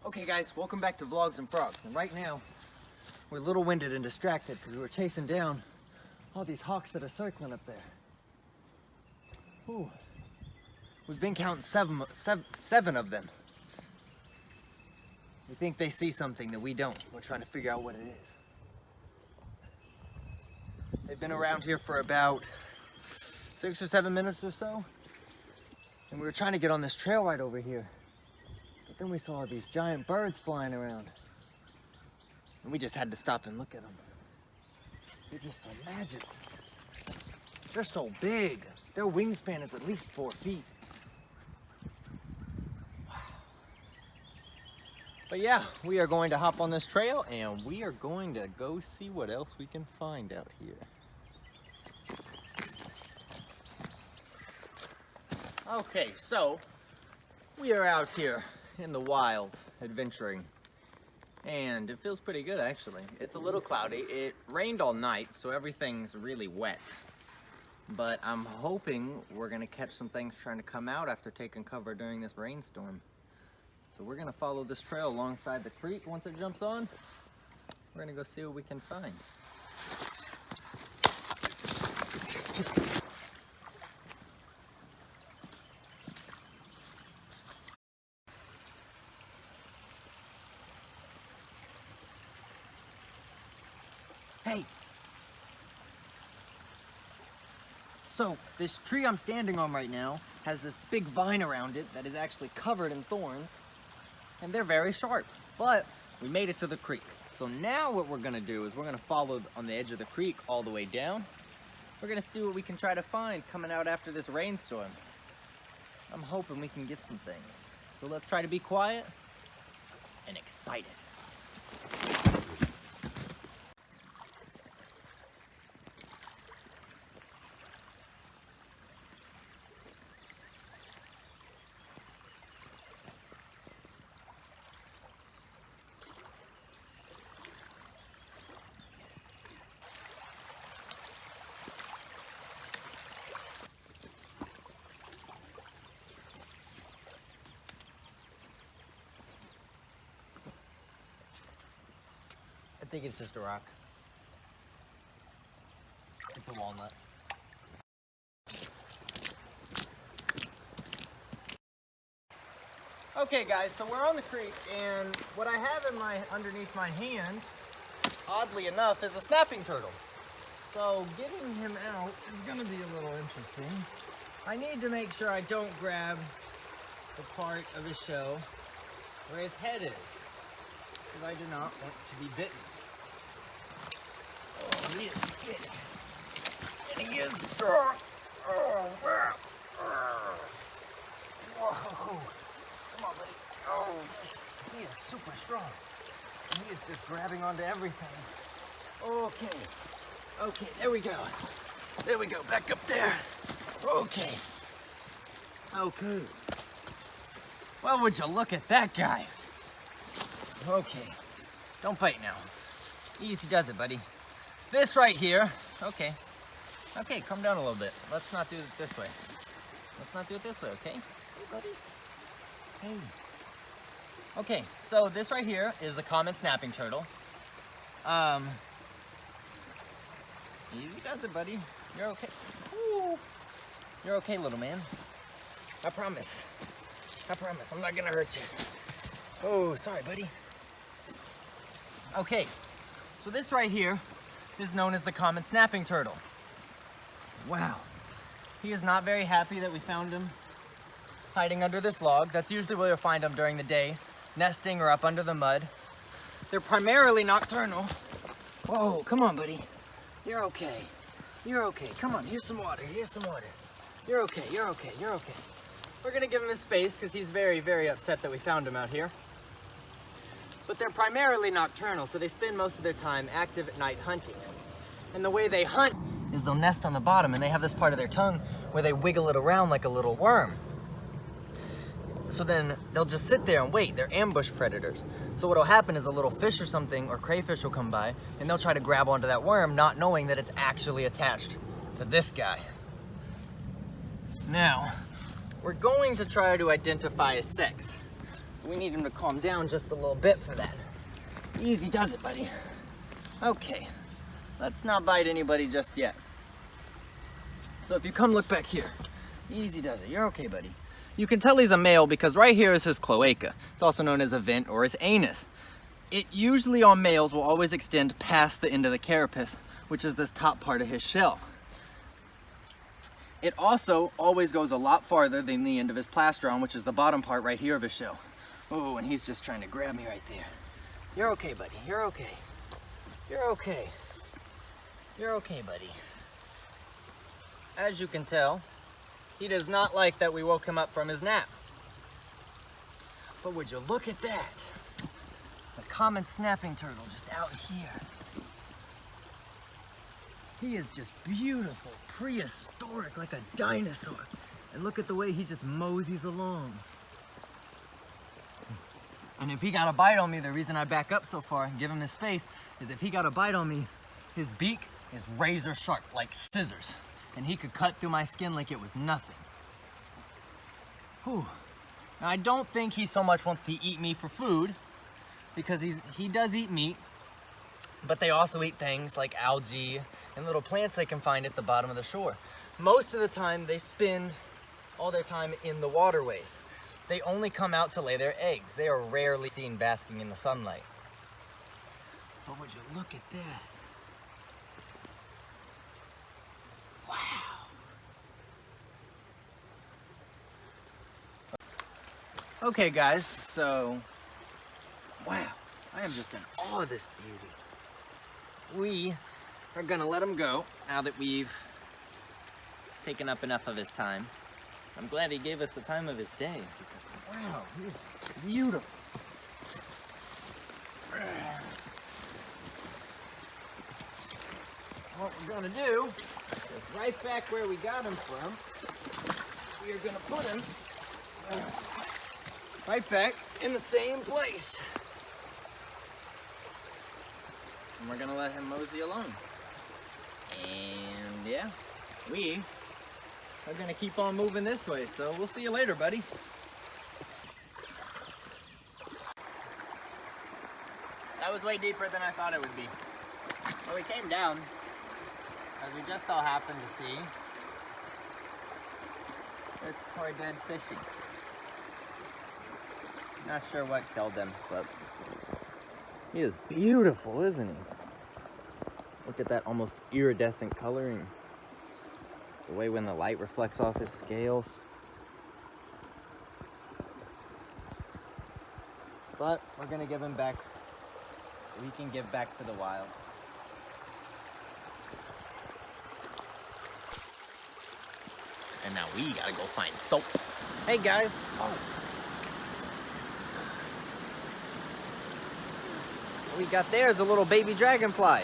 Okay guys, welcome back to Vlogs and Frogs. And right now, we're a little winded and distracted because we're chasing down all these hawks that are circling up there. Ooh. We've been counting seven of them. We think they see something that we don't. We're trying to figure out what it is. They've been around here for about 6 or 7 minutes or so. And we were trying to get on this trail right over here. But then we saw these giant birds flying around. And we just had to stop and look at them. They're just so magical. They're so big. Their wingspan is at least 4 feet. Wow. But yeah, we are going to hop on this trail and we are going to go see what else we can find out here. Okay, so we are out here in the wild adventuring and it feels pretty good actually. It's a little cloudy. It rained all night, so everything's really wet. But I'm hoping we're gonna catch some things trying to come out after taking cover during this rainstorm. So we're gonna follow this trail alongside the creek. Once it jumps on, we're gonna go see what we can find. Hey! So, this tree I'm standing on right now has this big vine around it that is actually covered in thorns, and they're very sharp. But we made it to the creek. So now what we're gonna do is we're gonna follow on the edge of the creek all the way down. We're gonna see what we can try to find coming out after this rainstorm. I'm hoping we can get some things. So let's try to be quiet and excited. I think it's just a rock. It's a walnut. Okay guys, so we're on the creek and what I have underneath my hand, oddly enough, is a snapping turtle. So getting him out is gonna be a little interesting. I need to make sure I don't grab the part of his shell where his head is, because I do not want to be bitten. Oh, he is big. And he is strong. Oh, wow. Whoa. Come on, buddy. Oh, he is super strong. And he is just grabbing onto everything. Okay. Okay, there we go. There we go. Back up there. Okay. Okay. Well, would you look at that guy? Okay. Don't bite now. Easy does it, buddy. This right here, okay. Okay, calm down a little bit. Let's not do it this way. Let's not do it this way, okay? Hey, buddy. Hey. Okay, so this right here is a common snapping turtle. Easy does it, buddy. You're okay. Ooh. You're okay, little man. I promise. I promise, I'm not gonna hurt you. Oh, sorry, buddy. Okay, so this right here is known as the common snapping turtle. Wow. He is not very happy that we found him hiding under this log. That's usually where you'll find them during the day, nesting or up under the mud. They're primarily nocturnal. Whoa, come on, buddy. You're okay. You're okay. Come on, here's some water. Here's some water. You're okay. You're okay. You're okay. We're gonna give him his space because he's very, very upset that we found him out here. But they're primarily nocturnal, so they spend most of their time active at night hunting. And the way they hunt is they'll nest on the bottom, and they have this part of their tongue where they wiggle it around like a little worm. So then they'll just sit there and wait. They're ambush predators. So what'll happen is a little fish or something, or crayfish will come by, and they'll try to grab onto that worm, not knowing that it's actually attached to this guy. Now, we're going to try to identify his sex. We need him to calm down just a little bit for that. Easy does it, buddy. Okay, let's not bite anybody just yet. So if you come look back here, easy does it. You're okay, buddy. You can tell he's a male because right here is his cloaca. It's also known as a vent or his anus. It usually on males will always extend past the end of the carapace, which is this top part of his shell. It also always goes a lot farther than the end of his plastron, which is the bottom part right here of his shell. Oh, and he's just trying to grab me right there. You're okay, buddy. You're okay. You're okay. You're okay, buddy. As you can tell, he does not like that we woke him up from his nap. But would you look at that? The common snapping turtle just out here. He is just beautiful, prehistoric, like a dinosaur. And look at the way he just moseys along. And if he got a bite on me, the reason I back up so far and give him his space is if he got a bite on me, his beak is razor sharp, like scissors. And he could cut through my skin like it was nothing. Whew. Now I don't think he so much wants to eat me for food, because he does eat meat, but they also eat things like algae and little plants they can find at the bottom of the shore. Most of the time they spend all their time in the waterways. They only come out to lay their eggs. They are rarely seen basking in the sunlight. But would you look at that? Wow. Okay guys, so, wow, I am just in awe of this beauty. We are gonna let him go now that we've taken up enough of his time. I'm glad he gave us the time of his day because, wow, he's beautiful. What we're gonna do is right back where we got him from, we are gonna put him right back in the same place. And we're gonna let him mosey along. And yeah, we are gonna keep on moving this way, so we'll see you later, buddy. That was way deeper than I thought it would be. Well, we came down, as we just all happened to see this poor dead fishy. Not sure what killed him, but he is beautiful, isn't he? Look at that almost iridescent coloring. The way when the light reflects off his scales. But we're gonna give him back. We can give back to the wild. And now we gotta go find soap. Hey guys. Oh. What we got there is a little baby dragonfly.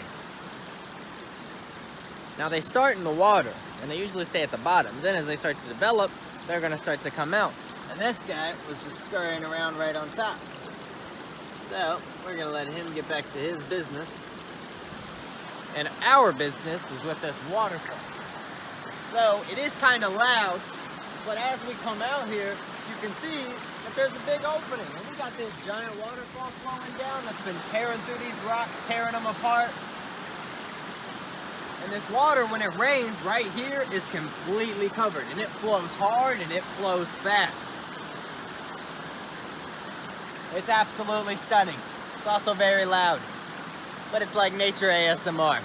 Now they start in the water, and they usually stay at the bottom. Then as they start to develop, they're gonna start to come out. And this guy was just scurrying around right on top. So we're gonna let him get back to his business. And our business is with this waterfall. So it is kind of loud, but as we come out here, you can see that there's a big opening. And we got this giant waterfall flowing down that's been tearing through these rocks, tearing them apart. And this water, when it rains right here, is completely covered. And it flows hard and it flows fast. It's absolutely stunning. It's also very loud, but it's like nature ASMR.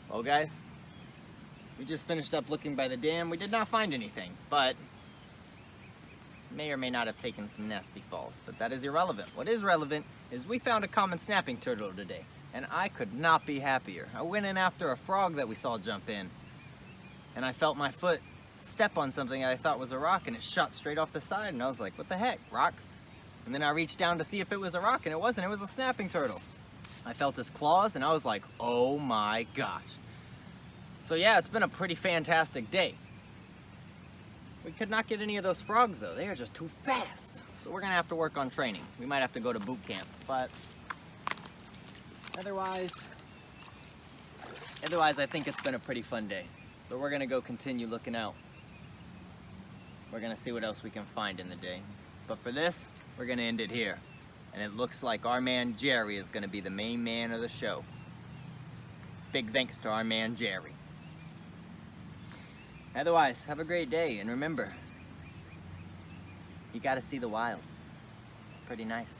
Well guys, we just finished up looking by the dam. We did not find anything, but may or may not have taken some nasty falls, but that is irrelevant. What is relevant is we found a common snapping turtle today, and I could not be happier. I went in after a frog that we saw jump in, and I felt my foot step on something I thought was a rock, and it shot straight off the side, and I was like, what the heck, rock? And then I reached down to see if it was a rock, and it wasn't. It was a snapping turtle. I felt his claws, and I was like, oh my gosh. So yeah, it's been a pretty fantastic day. We could not get any of those frogs though. They are just too fast. So we're gonna have to work on training. We might have to go to boot camp, but otherwise, Otherwise, I think it's been a pretty fun day. So we're gonna go continue looking out. We're gonna see what else we can find in the day. But for this, we're gonna end it here. And it looks like our man Jerry is gonna be the main man of the show. Big thanks to our man Jerry. Otherwise, have a great day, and remember, you gotta see the wild. It's pretty nice.